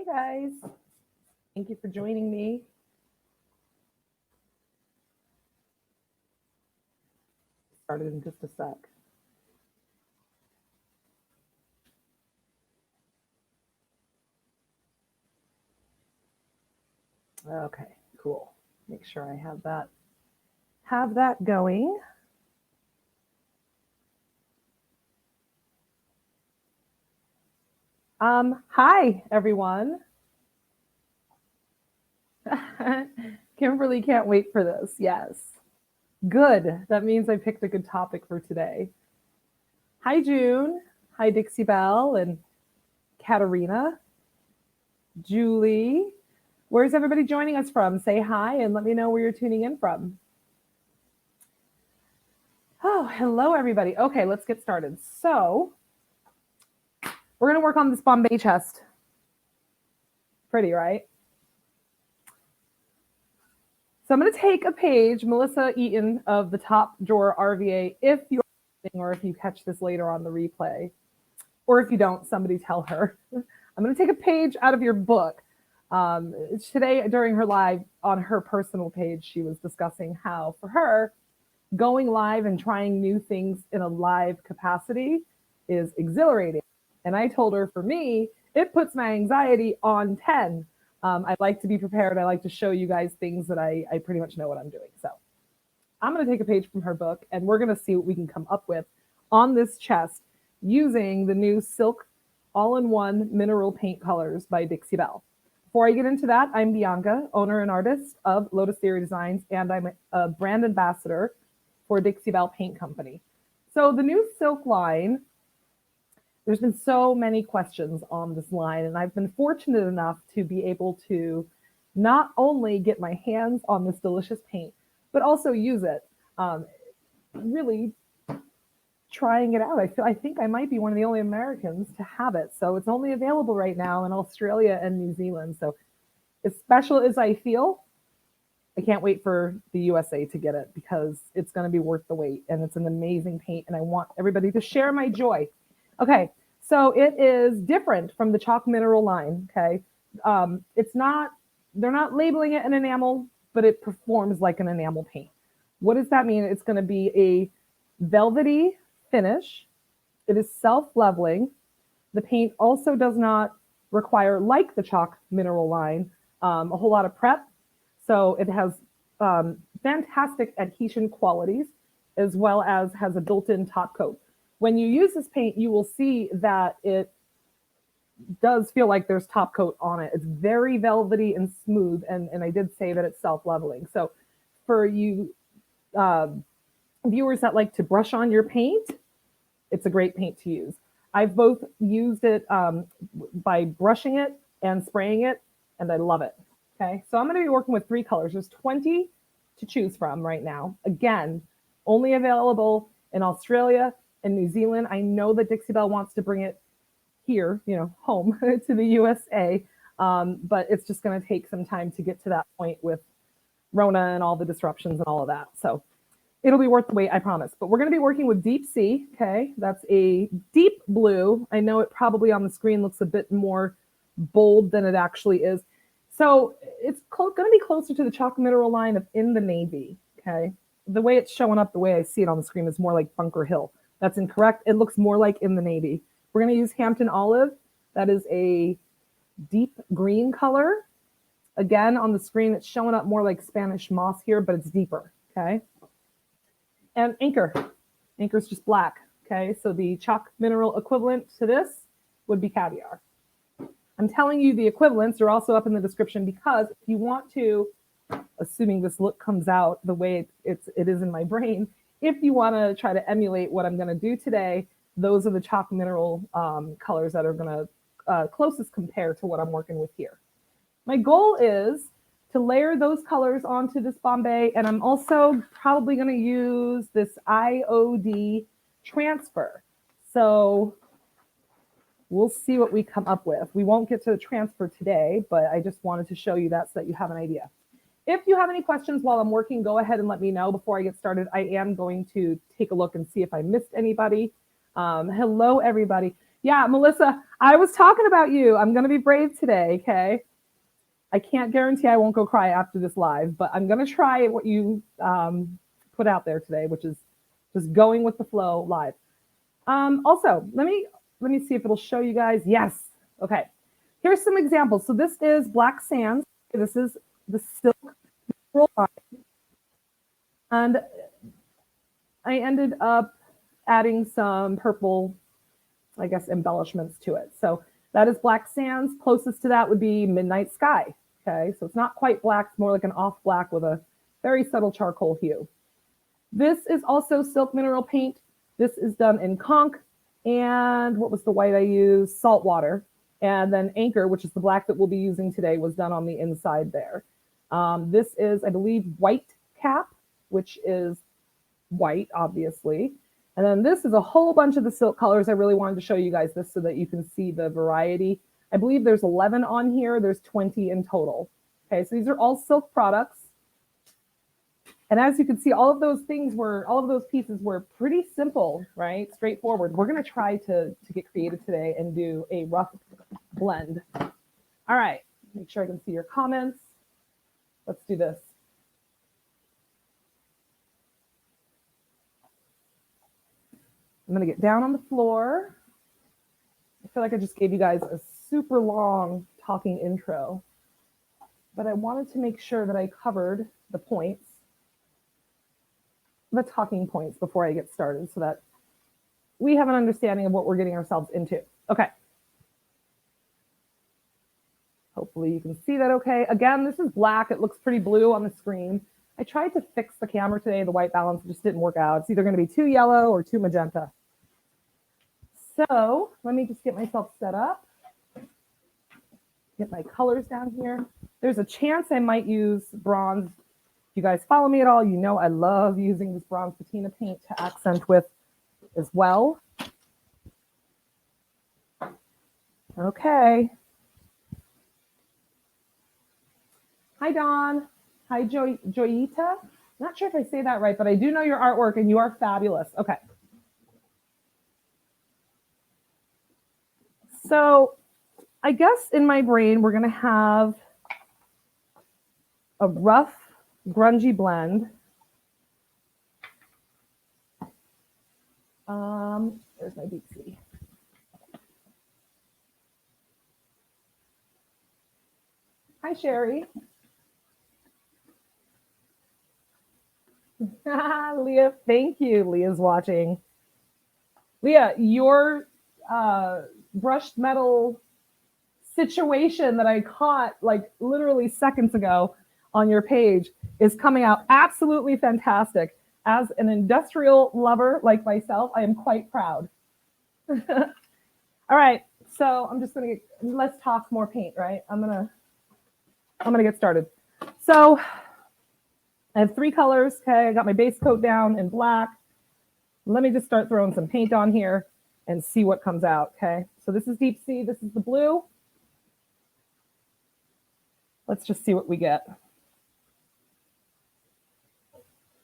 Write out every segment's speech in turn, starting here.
guys. Thank you for joining me. Started in just a sec. Okay, cool. Make sure I have that going. Hi everyone. Kimberly can't wait for this. Yes. Good. That means I picked a good topic for today. Hi June. Hi Dixie Belle and Katarina. Julie. Where's everybody joining us from? Say hi and let me know where you're tuning in from. Oh, hello everybody. Okay, let's get started. So we're going to work on this Bombay chest. Pretty, right? So I'm going to take a page, Melissa Eaton of the Top Drawer RVA, if you're listening or if you catch this later on the replay, or if you don't, somebody tell her. I'm going to take a page out of your book. Today, during her live on her personal page, she was discussing how, for her, going live and trying new things in a live capacity is exhilarating. And I told her, for me, it puts my anxiety on 10. I like to be prepared. I like to show you guys things that I pretty much know what I'm doing. So I'm going to take a page from her book, and we're going to see what we can come up with on this chest using the new Silk All-in-One Mineral Paint Colors by Dixie Belle. Before I get into that, I'm Bianca, owner and artist of Lotus Theory Designs, and I'm a brand ambassador for Dixie Belle Paint Company. So the new Silk line, there's been so many questions on this line, and I've been fortunate enough to be able to not only get my hands on this delicious paint, but also use it. Really trying it out. I think I might be one of the only Americans to have it. So it's only available right now in Australia and New Zealand. So as special as I feel, I can't wait for the USA to get it because it's going to be worth the wait, and it's an amazing paint, and I want everybody to share my joy. Okay, so it is different from the Chalk Mineral line, okay? They're not labeling it an enamel, but it performs like an enamel paint. What does that mean? It's going to be a velvety finish. It is self-leveling. The paint also does not require, like the Chalk Mineral line, a whole lot of prep. So it has fantastic adhesion qualities, as well as has a built-in top coat. When you use this paint, you will see that it does feel like there's top coat on it. It's very velvety and smooth, and I did say that it's self-leveling. So for you viewers that like to brush on your paint, it's a great paint to use. I've both used it by brushing it and spraying it, and I love it. Okay, so I'm going to be working with 3 colors. There's 20 to choose from right now. Again, only available in Australia and New Zealand. I know that Dixie Belle wants to bring it here, home to the USA, but it's just going to take some time to get to that point with Rona and all the disruptions and all of that. So it'll be worth the wait, I promise. But we're going to be working with Deep Sea, okay? That's a deep blue. I know it probably on the screen looks a bit more bold than it actually is. So it's going to be closer to the Chalk Mineral line of In the Navy, okay? The way it's showing up, the way I see it on the screen is more like Bunker Hill. That's incorrect. It looks more like In the Navy. We're going to use Hampton Olive. That is a deep green color. Again, on the screen, it's showing up more like Spanish moss here, but it's deeper, okay? And Anchor. Anchor's just black, okay? So the Chalk Mineral equivalent to this would be Caviar. I'm telling you the equivalents are also up in the description because if you want to, assuming this look comes out the way it is in my brain, if you want to try to emulate what I'm going to do today, those are the Chalk Mineral colors that are going to closest compare to what I'm working with here. My goal is to layer those colors onto this Bombay, and I'm also probably going to use this IOD transfer. So we'll see what we come up with. We won't get to the transfer today, but I just wanted to show you that so that you have an idea. If you have any questions while I'm working, go ahead and let me know before I get started. I am going to take a look and see if I missed anybody. Hello, everybody. Yeah, Melissa, I was talking about you. I'm going to be brave today, okay? I can't guarantee I won't go cry after this live, but I'm going to try what you put out there today, which is just going with the flow live. Also, let me see if it'll show you guys. Yes. Okay. Here's some examples. So this is Black Sands. This is the silk roll line. And I ended up adding some purple, I guess, embellishments to it. So that is Black Sands. Closest to that would be Midnight Sky. Okay, so it's not quite black, it's more like an off black with a very subtle charcoal hue. This is also silk mineral paint. This is done in conch. And what was the white I used? Salt water. And then Anchor, which is the black that we'll be using today, was done on the inside there. This is, I believe, White Cap, which is white, obviously. And then this is a whole bunch of the silk colors. I really wanted to show you guys this so that you can see the variety. I believe there's 11 on here. There's 20 in total. Okay, so these are all silk products. And as you can see, all of those pieces were pretty simple, right? Straightforward. We're going to try to get creative today and do a rough blend. All right, make sure I can see your comments. Let's do this. I'm going to get down on the floor. I feel like I just gave you guys a super long talking intro, but I wanted to make sure that I covered the points, the talking points before I get started so that we have an understanding of what we're getting ourselves into. Okay. Hopefully you can see that okay. Again, this is black. It looks pretty blue on the screen. I tried to fix the camera today. The white balance just didn't work out. It's either going to be too yellow or too magenta. So let me just get myself set up. Get my colors down here. There's a chance I might use bronze. If you guys follow me at all, you know I love using this bronze patina paint to accent with as well. Okay. Hi, Dawn. Hi, Joyita. Not sure if I say that right, but I do know your artwork and you are fabulous. Okay. So I guess in my brain, we're going to have a rough, grungy blend. There's my Dixie. Hi, Sherry. Leah, thank you. Leah's watching. Leah, your brushed metal situation that I caught like literally seconds ago on your page is coming out absolutely fantastic. As an industrial lover like myself, I am quite proud. All right, so I'm just gonna let's talk more paint, right? I'm gonna get started. So I have 3 colors. Okay, I got my base coat down in black. Let me just start throwing some paint on here and see what comes out. Okay, so this is Deep Sea. This is the blue. Let's just see what we get.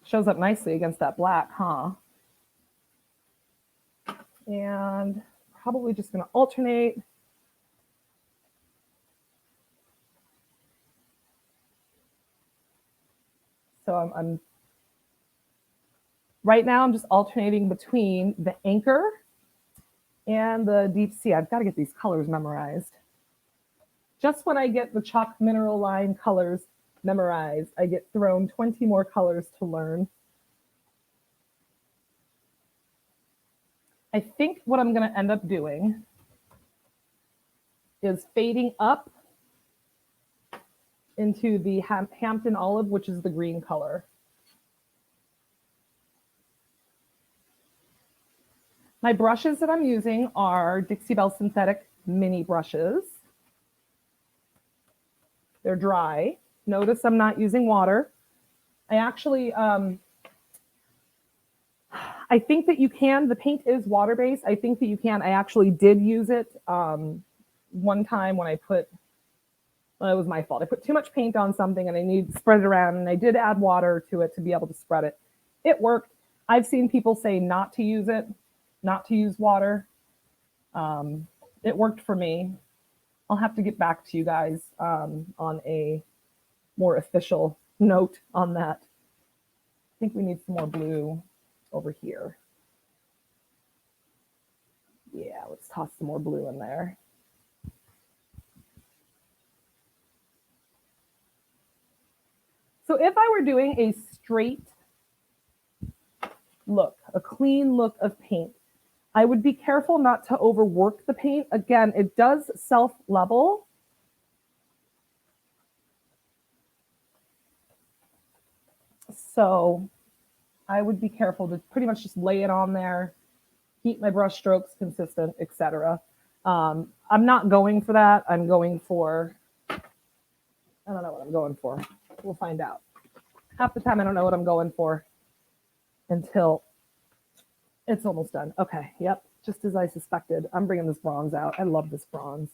Shows up nicely against that black, huh? And probably just going to alternate. So I'm right now I'm just alternating between the Anchor and the Deep Sea. I've got to get these colors memorized. Just when I get the chalk mineral line colors memorized, I get thrown 20 more colors to learn. I think what I'm going to end up doing is fading up into the Hampton Olive, which is the green color. My brushes that I'm using are Dixie Belle synthetic mini brushes. They're dry. Notice I'm not using water. I actually, I think that you can, the paint is water-based. I think that you can. I actually did use it one time when I put, well, it was my fault. I put too much paint on something and I needed to spread it around, and I did add water to it to be able to spread it. It worked. I've seen people say not to use it, not to use water. It worked for me. I'll have to get back to you guys on a more official note on that. I think we need some more blue over here. Yeah, let's toss some more blue in there. So if I were doing a straight look, a clean look of paint, I would be careful not to overwork the paint. Again, it does self-level. So I would be careful to pretty much just lay it on there, keep my brush strokes consistent, etc. I'm not going for that. I'm going for, I don't know what I'm going for. We'll find out. Half the time I don't know what I'm going for until it's almost done. Okay, yep, just as I suspected. I'm bringing this bronze out. I love this bronze.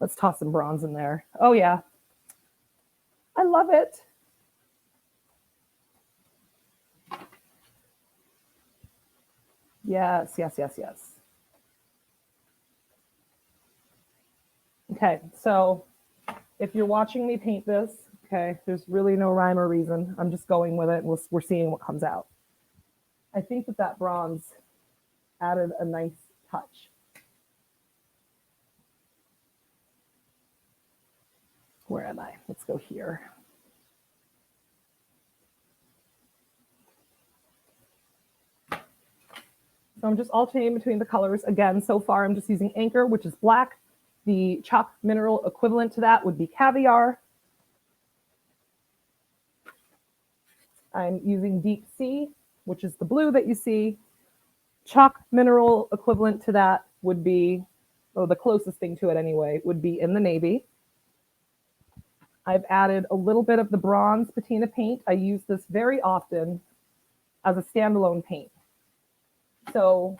Let's toss some bronze in there. Oh yeah, I love it. Yes, yes, yes, yes. Okay, so if you're watching me paint this, okay, there's really no rhyme or reason. I'm just going with it. We're seeing what comes out. I think that bronze added a nice touch. Where am I? Let's go here. So I'm just alternating between the colors. Again, so far I'm just using Anchor, which is black. The chalk mineral equivalent to that would be Caviar. I'm using Deep Sea, which is the blue that you see. Chalk mineral equivalent to that would be, or the closest thing to it anyway, would be in the navy. I've added a little bit of the bronze patina paint. I use this very often as a standalone paint. So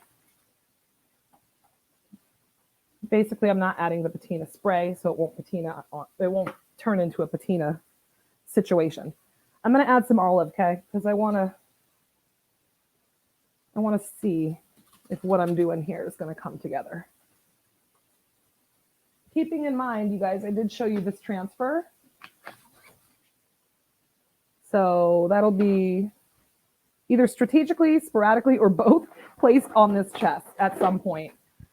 basically I'm not adding the patina spray, so it won't turn into a patina situation. I'm going to add some olive, okay? Because I want to see if what I'm doing here is going to come together. Keeping in mind, you guys, I did show you this transfer. So that'll be either strategically, sporadically, or both placed on this chest at some point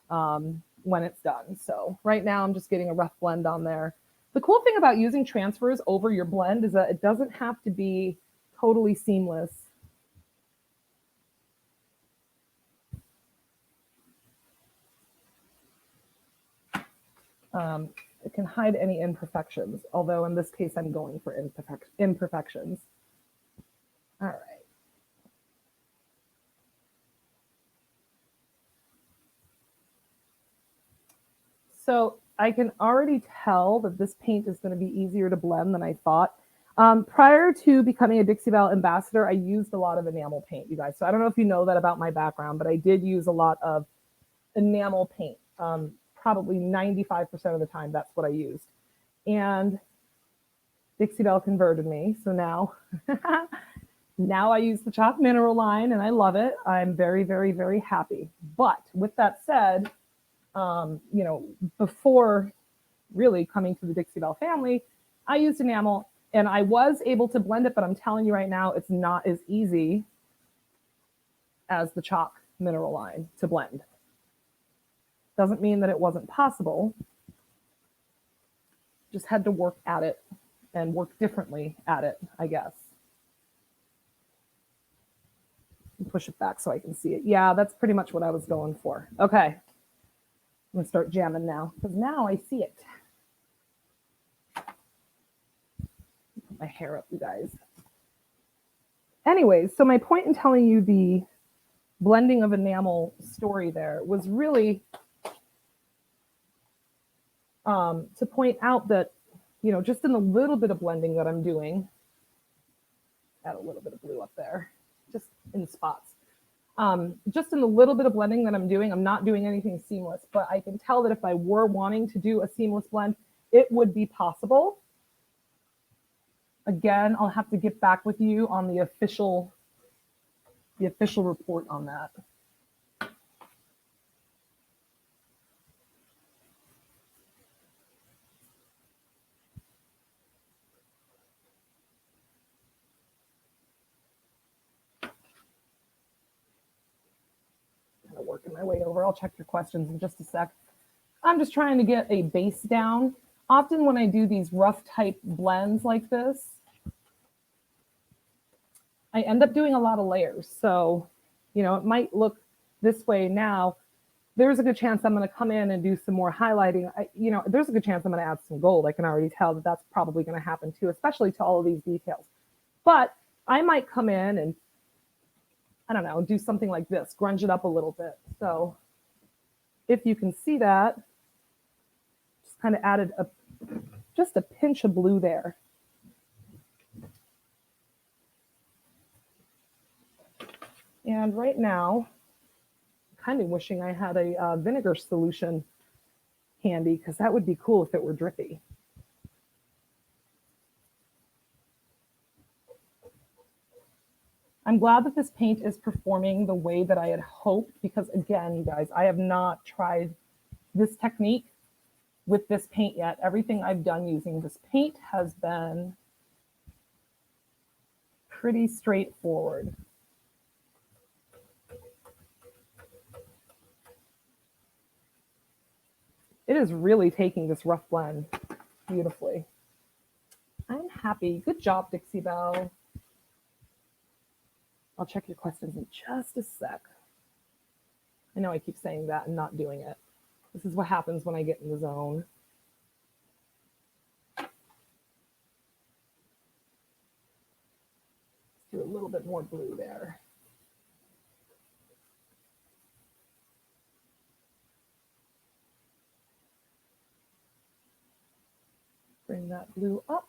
when it's done. So right now I'm just getting a rough blend on there. The cool thing about using transfers over your blend is that it doesn't have to be totally seamless. It can hide any imperfections, although in this case I'm going for imperfections. All right. So I can already tell that this paint is going to be easier to blend than I thought. Prior to becoming a Dixie Belle ambassador, I used a lot of enamel paint, you guys. So I don't know if you know that about my background, but I did use a lot of enamel paint. Probably 95% of the time, that's what I used. And Dixie Belle converted me. So now, now I use the chalk mineral line and I love it. I'm very, very, very happy. But with that said, you know, before really coming to the Dixie Belle family, I used enamel and I was able to blend it, but I'm telling you right now, it's not as easy as the chalk mineral line to blend. Doesn't mean that it wasn't possible. Just had to work at it and work differently at it, I guess. Push it back so I can see it. Yeah, that's pretty much what I was going for. Okay. I'm going to start jamming now because now I see it. Put my hair up, you guys. Anyways, so my point in telling you the blending of enamel story there was really to point out that, you know, just in the little bit of blending that I'm doing, add a little bit of blue up there, just in spots. Just in the little bit of blending that I'm doing, I'm not doing anything seamless, but I can tell that if I were wanting to do a seamless blend, it would be possible. Again, I'll have to get back with you on the official the official report on that. Kind of working my way over. I'll check your questions in just a sec. I'm just trying to get a base down. Often when I do these rough type blends like this, I end up doing a lot of layers. So, you know, it might look this way now. There's a good chance I'm going to come in and do some more highlighting. You know, there's a good chance I'm going to add some gold. I can already tell that that's probably going to happen too, especially to all of these details. But I might come in and, I don't know, do something like this, grunge it up a little bit. So if you can see that, just kind of added just a pinch of blue there. And right now, I'm kind of wishing I had a vinegar solution handy, because that would be cool if it were drippy. I'm glad that this paint is performing the way that I had hoped, because again, you guys, I have not tried this technique with this paint yet. Everything I've done using this paint has been pretty straightforward. It is really taking this rough blend beautifully. I'm happy. Good job, Dixie Belle. I'll check your questions in just a sec. I know I keep saying that and not doing it. This is what happens when I get in the zone. Let's do a little bit more blue there. Bring that blue up.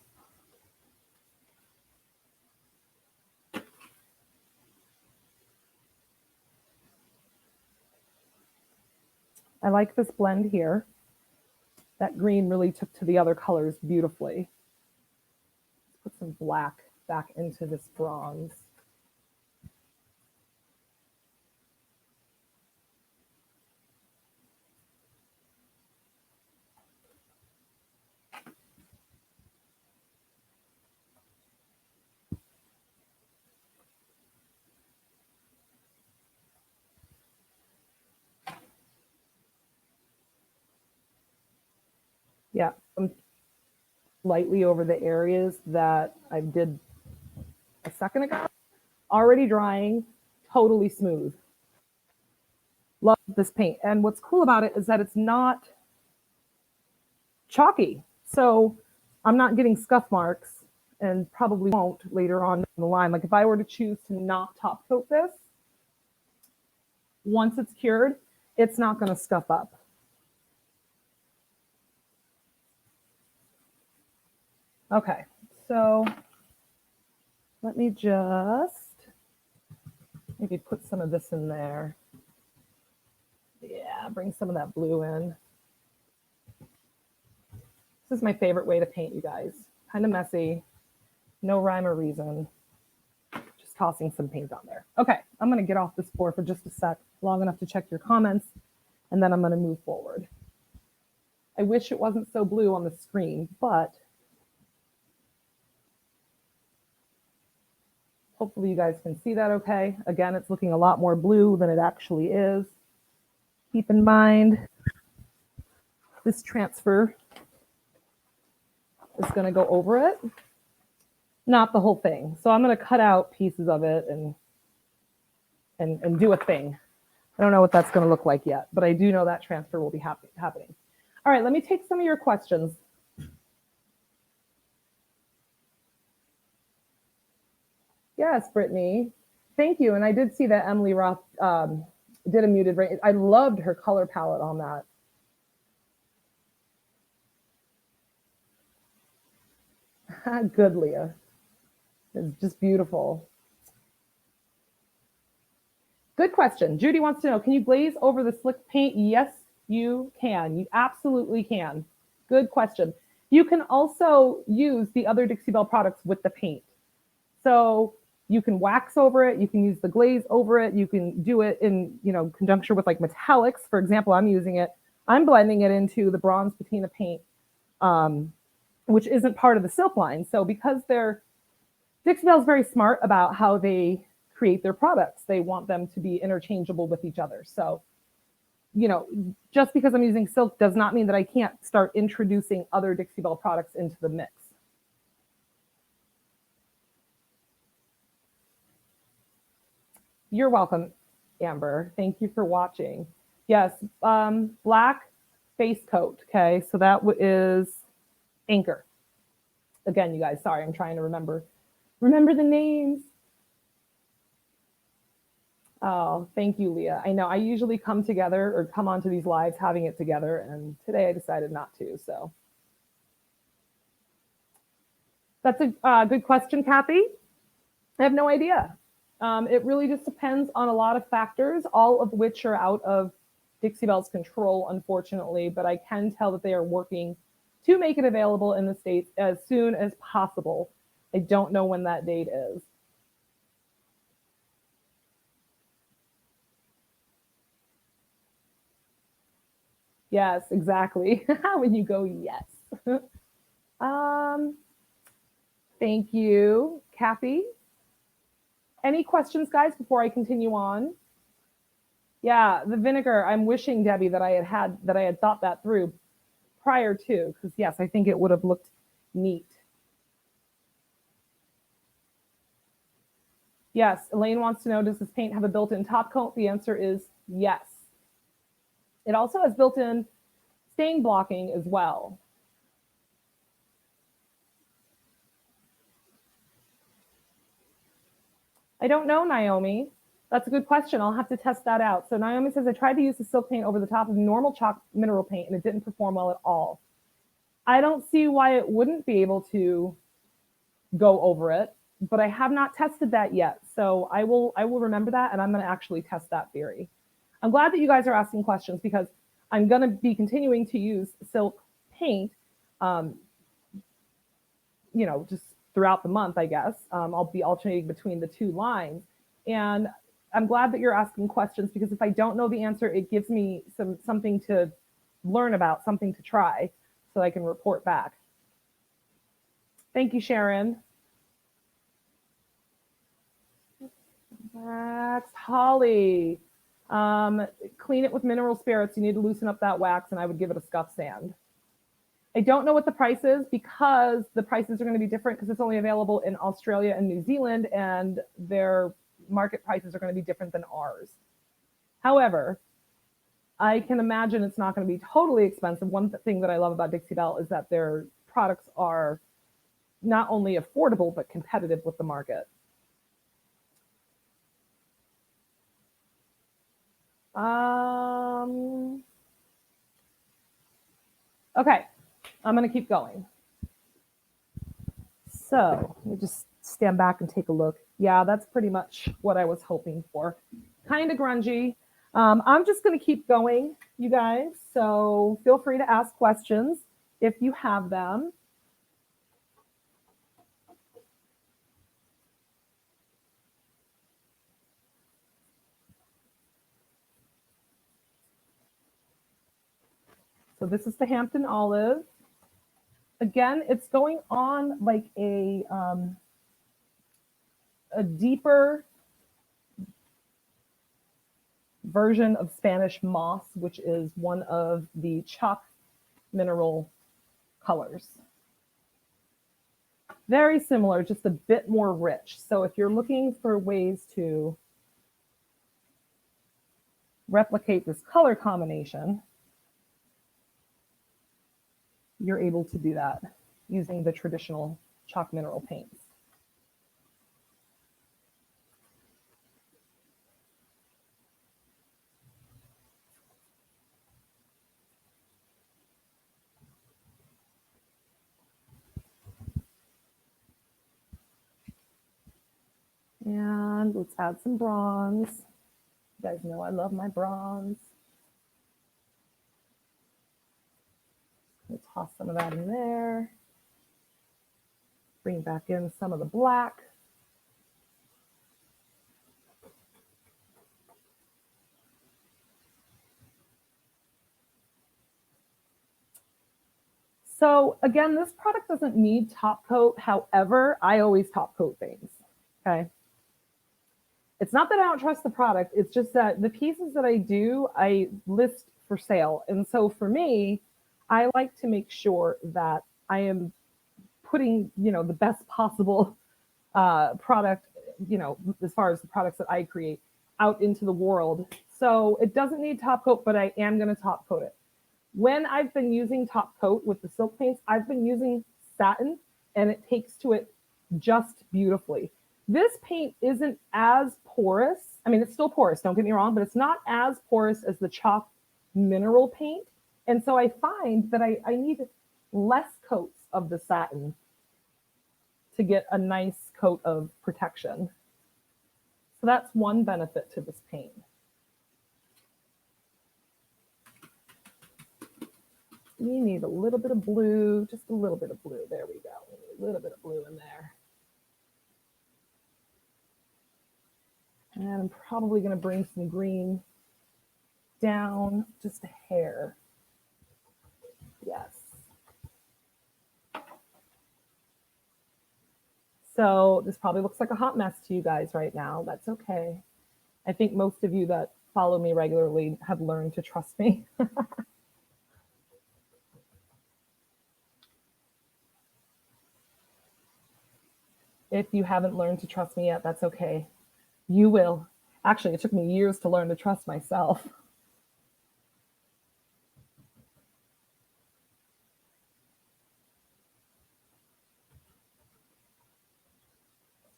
I like this blend here. That green really took to the other colors beautifully. Let's put some black back into this bronze. Yeah, lightly over the areas that I did a second ago. Already drying, totally smooth. Love this paint. And what's cool about it is that it's not chalky. So I'm not getting scuff marks, and probably won't later on in the line. Like if I were to choose to not top coat this, once it's cured, it's not going to scuff up. Okay, so let me just maybe put some of this in there. Yeah, bring some of that blue in. This is my favorite way to paint, you guys. Kind of messy, no rhyme or reason. Just tossing some paint on there. Okay, I'm going to get off this floor for just a sec, long enough to check your comments, and then I'm going to move forward. I wish it wasn't so blue on the screen, but hopefully you guys can see that okay. Again, it's looking a lot more blue than it actually is. Keep in mind, this transfer is going to go over it, not the whole thing. So I'm going to cut out pieces of it and do a thing. I don't know what that's going to look like yet, but I do know that transfer will be happening. All right, let me take some of your questions. Yes, Brittany, thank you. And I did see that Emily Roth did a muted rain. I loved her color palette on that. Good, Leah. It's just beautiful. Good question. Judy wants to know, can you glaze over the slick paint? Yes, you can. You absolutely can. Good question. You can also use the other Dixie Belle products with the paint. So You can wax over it. You can use the glaze over it. You can do it in, conjunction with like metallics. For example, I'm blending it into the bronze patina paint, which isn't part of the silk line. So because Dixie Belle's very smart about how they create their products. They want them to be interchangeable with each other. So, just because I'm using silk does not mean that I can't start introducing other Dixie Belle products into the mix. You're welcome, Amber. Thank you for watching. Yes, black face coat. Okay, so that is Anchor. Again, you guys, sorry, I'm trying to remember the names. Oh, thank you, Leah. I know I usually come onto these lives having it together, and today I decided not to. So that's a good question, Kathy. I have no idea. It really just depends on a lot of factors, all of which are out of Dixie Belle's control, unfortunately, but I can tell that they are working to make it available in the States as soon as possible. I don't know when that date is. Yes, exactly. When you go, yes. Thank you, Kathy. Any questions, guys, before I continue on? Yeah, the vinegar. I'm wishing, Debbie, that I had thought that through prior to, because yes, I think it would have looked neat. Yes, Elaine wants to know, does this paint have a built-in top coat? The answer is yes. It also has built-in stain blocking as well. I don't know, Naomi. That's a good question. I'll have to test that out. So Naomi says, I tried to use the silk paint over the top of normal chalk mineral paint and it didn't perform well at all. I don't see why it wouldn't be able to go over it, but I have not tested that yet. So I will remember that, and I'm going to actually test that theory. I'm glad that you guys are asking questions because I'm going to be continuing to use silk paint, just throughout the month, I guess. I'll be alternating between the two lines. And I'm glad that you're asking questions because if I don't know the answer, it gives me something to learn about, something to try so I can report back. Thank you, Sharon. Wax, Holly. Clean it with mineral spirits. You need to loosen up that wax, and I would give it a scuff sand. I don't know what the price is because the prices are going to be different because it's only available in Australia and New Zealand, and their market prices are going to be different than ours. However, I can imagine it's not going to be totally expensive. One thing that I love about Dixie Belle is that their products are not only affordable, but competitive with the market. Okay, I'm going to keep going. So let me just stand back and take a look. Yeah, that's pretty much what I was hoping for. Kind of grungy. I'm just going to keep going, you guys. So feel free to ask questions if you have them. So this is the Hampton Olive. Again, it's going on like a deeper version of Spanish moss, which is one of the chalk mineral colors. Very similar, just a bit more rich. So if you're looking for ways to replicate this color combination, you're able to do that using the traditional chalk mineral paints. And let's add some bronze. You guys know I love my bronze. We'll toss some of that in there. Bring back in some of the black. So again, this product doesn't need top coat. However, I always top coat things. Okay. It's not that I don't trust the product. It's just that the pieces that I do, I list for sale. And so for me, I like to make sure that I am putting, the best possible product, as far as the products that I create out into the world. So it doesn't need top coat, but I am going to top coat it. When I've been using top coat with the silk paints, I've been using satin and it takes to it just beautifully. This paint isn't as porous. I mean, it's still porous, don't get me wrong, but it's not as porous as the chalk mineral paint. And so I find that I need less coats of the satin to get a nice coat of protection. So that's one benefit to this paint. We need a little bit of blue, just a little bit of blue. There we go. A little bit of blue in there. And I'm probably going to bring some green down just a hair. Yes. So this probably looks like a hot mess to you guys right now. That's okay. I think most of you that follow me regularly have learned to trust me. If you haven't learned to trust me yet, that's okay. You will. Actually, it took me years to learn to trust myself.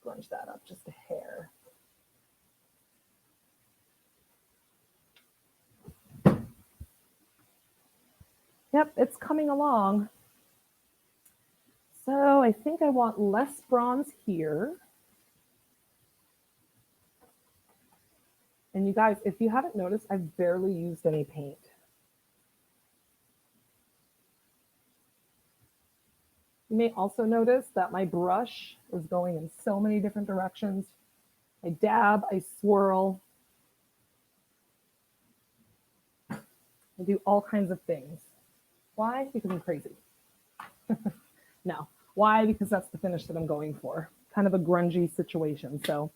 Scrunch that up just a hair. Yep, it's coming along. So I think I want less bronze here. And you guys, if you haven't noticed, I've barely used any paint. You may also notice that my brush is going in so many different directions. I dab, I swirl. I do all kinds of things. Why? Because I'm crazy. No. Why? Because that's the finish that I'm going for. Kind of a grungy situation. So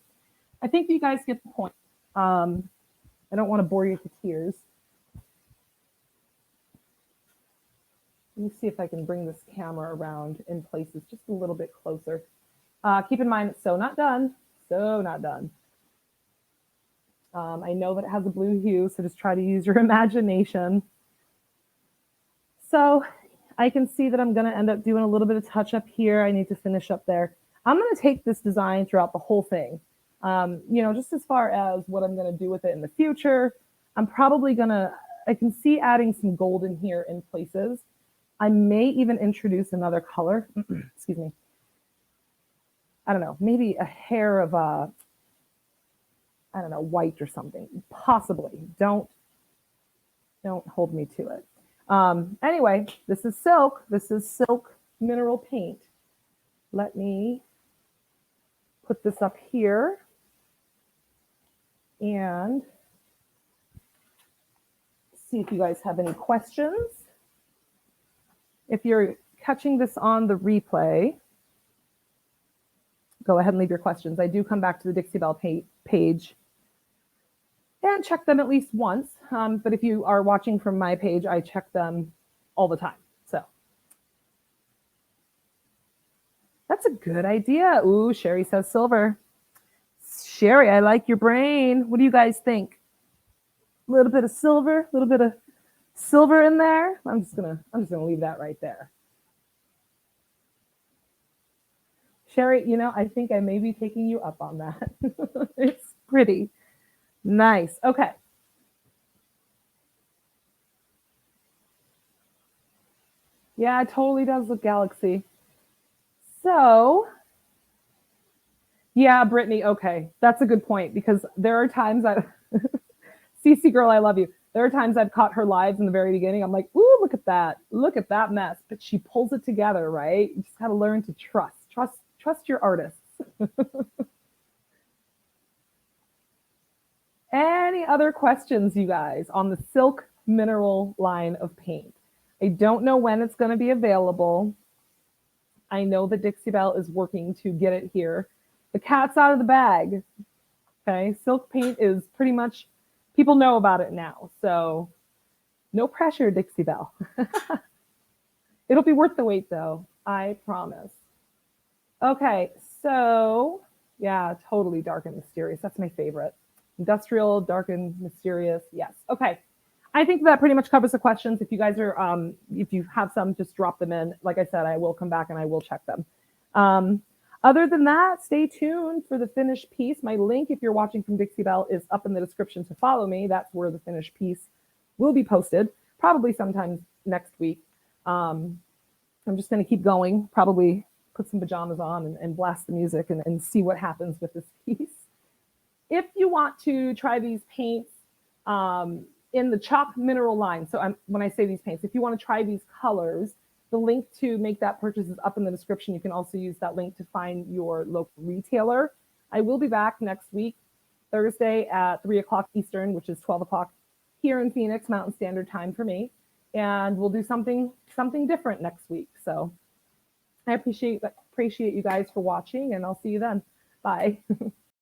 I think you guys get the point. I don't want to bore you to tears. Let me see if I can bring this camera around in places just a little bit closer. Keep in mind, it's so not done. So not done. I know that it has a blue hue, so just try to use your imagination. So I can see that I'm going to end up doing a little bit of touch up here. I need to finish up there. I'm going to take this design throughout the whole thing. Just as far as what I'm going to do with it in the future, I'm probably going to, I can see adding some gold in here in places. I may even introduce another color. Excuse me. I don't know, maybe a hair of white or something. Possibly. Don't hold me to it. Anyway, this is silk. This is silk mineral paint. Let me put this up here and see if you guys have any questions. If you're catching this on the replay, go ahead and leave your questions. I do come back to the Dixie Belle page and check them at least once. But if you are watching from my page, I check them all the time. So that's a good idea. Ooh, Sherry says silver. Sherry, I like your brain. What do you guys think? A little bit of silver, a little bit of silver in there. I'm just gonna leave that right there. Sherry, I think I may be taking you up on that. It's pretty nice. Okay. Yeah, it totally does look galaxy. So, yeah, Brittany, okay. That's a good point because there are times Cece girl, I love you. There are times I've caught her lives in the very beginning. I'm like, ooh, look at that. Look at that mess. But she pulls it together, right? You just got to learn to trust your artists. Any other questions, you guys, on the silk mineral line of paint? I don't know when it's going to be available. I know that Dixie Belle is working to get it here. The cat's out of the bag. Okay, silk paint is pretty much, people know about it now. So no pressure, Dixie Belle. It'll be worth the wait though, I promise. Okay, so yeah, totally dark and mysterious. That's my favorite. Industrial, dark and mysterious. Yes. Okay. I think that pretty much covers the questions. If you guys are, if you have some, just drop them in. Like I said, I will come back and I will check them. Other than that, stay tuned for the finished piece. My link, if you're watching from Dixie Belle, is up in the description to follow me. That's where the finished piece will be posted, probably sometime next week. I'm just going to keep going, probably put some pajamas on and blast the music and see what happens with this piece. If you want to try these paints in the chalk mineral line, so when I say these paints, if you want to try these colors, the link to make that purchase is up in the description. You can also use that link to find your local retailer. I will be back next week, Thursday at 3 o'clock Eastern, which is 12 o'clock here in Phoenix, Mountain Standard Time for me. And we'll do something different next week. So I appreciate you guys for watching, and I'll see you then. Bye.